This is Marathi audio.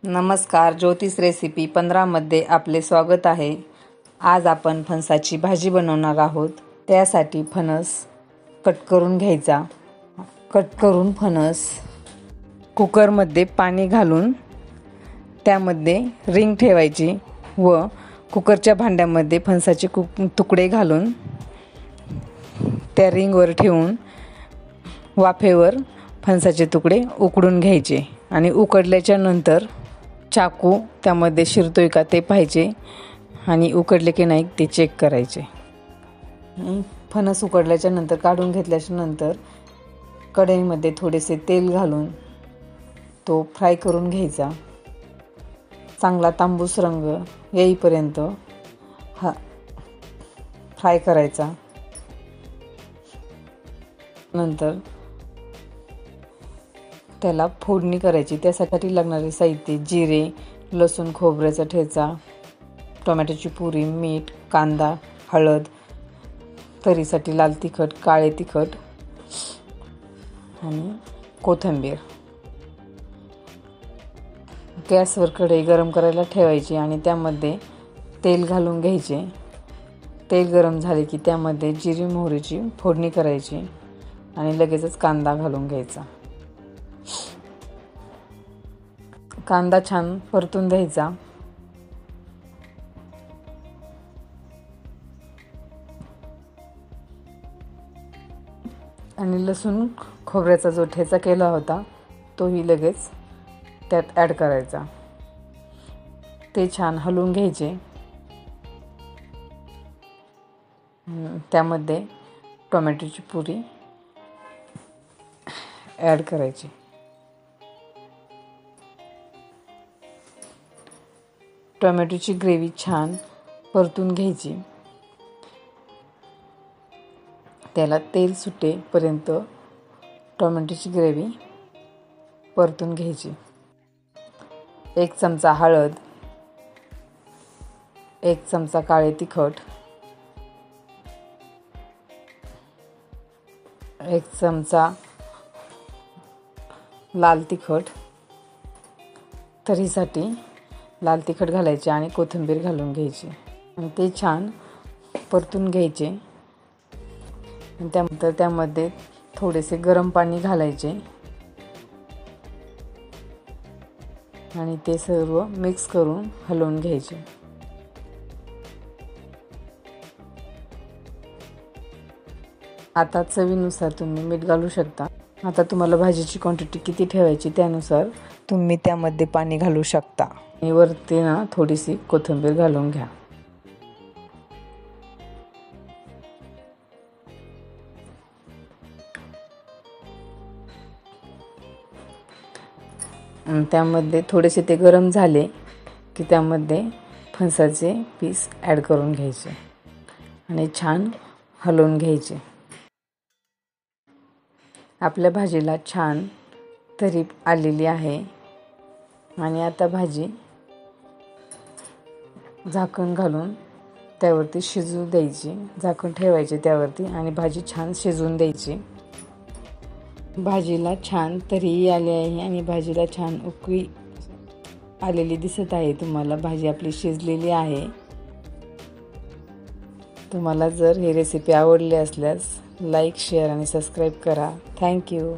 नमस्कार, ज्योतिष रेसिपी 15 मध्ये आपले स्वागत आहे। आज आपण फणसाची भाजी बनवणार आहोत। त्यासाठी फणस कट करून घ्यायचा। कट करून फणस कुकरमध्ये पाणी घालून त्यामध्ये रिंग ठेवायची व कुकरच्या भांड्यामध्ये फणसाचे तुकडे घालून त्या रिंगवर ठेवून वाफेवर फणसाचे तुकडे उकडून घ्यायचे आणि उकडल्याच्या नंतर चाकू त्यामध्ये शिरतोय का ते पाहायचे आणि उकडले की नाही ते चेक करायचे। फणस उकडल्याच्या नंतर काढून घेतल्याच्या नंतर कढईमध्ये थोडेसे तेल घालून तो फ्राय करून घ्यायचा। चांगला तांबूस रंग येईपर्यंत फ्राय करायचा। नंतर त्याला फोडणी करायची। त्यासाठी लागणारे साहित्य जिरे, लसूण खोबऱ्याचा ठेचा, टोमॅटोची प्युरी, मीठ, कांदा, हळद, तरीसाठी लाल तिखट, काळे तिखट आणि कोथिंबीर। गॅसवर कढई गरम करायला ठेवायची आणि त्यामध्ये तेल घालून घ्यायचे। तेल गरम झाले की त्यामध्ये जिरे मोहरीची फोडणी करायची आणि लगेचच कांदा घालून घ्यायचा। कांदा छान परतून द्यायचा। आणि लसूण खोबऱ्याचा जो ठेचा केला होता तोही लगेच त्यात ॲड करायचा। ते छान हलवून घ्यायचे। त्यामध्ये टोमॅटोची प्युरी ॲड करायची। टोमॅटोची ग्रेव्ही छान परतून घ्यायची। त्याला तेल सुटेपर्यंत टोमॅटोची ग्रेव्ही परतून घ्यायची। 1 चमचा हळद, 1 चमचा काळे तिखट, 1 चमचा लाल तिखट, तरीसाठी लाल तिखट घालायचे आणि कोथिंबीर घालून घ्यायची आणि ते छान परतून घ्यायचे। आणि त्यानंतर त्यामध्ये थोडेसे गरम पाणी घालायचे आणि ते सर्व मिक्स करून हलवून घ्यायचे। आता चवीनुसार तुम्ही मीठ घालू शकता। आता तुम्हाला भाजीची क्वांटिटी किती ठेवायची त्यानुसार तुम्ही त्यामध्ये पाणी घालू शकता आणि वरती थोडीशी कोथिंबीर घालून घ्या। त्यामध्ये थोडेसे ते गरम झाले की त्यामध्ये फणसाचे पीस ॲड करून घ्यायचे आणि छान हलवून घ्यायचे। आपल्या भाजीला छान तरी आलेली आहे आणि आता भाजी झाकण घालून त्यावरती शिजू द्यायची। झाकण ठेवायचे त्यावरती आणि भाजी छान शिजवून द्यायची। भाजीला छान तरी आली आहे आणि भाजीला छान उकळी आलेली दिसत आहे। तुम्हाला भाजी आपली शिजलेली आहे। तुम्हाला जर ही रेसिपी आवडली असल्यास लाईक, शेअर आणि सबस्क्राईब करा। थँक्यू।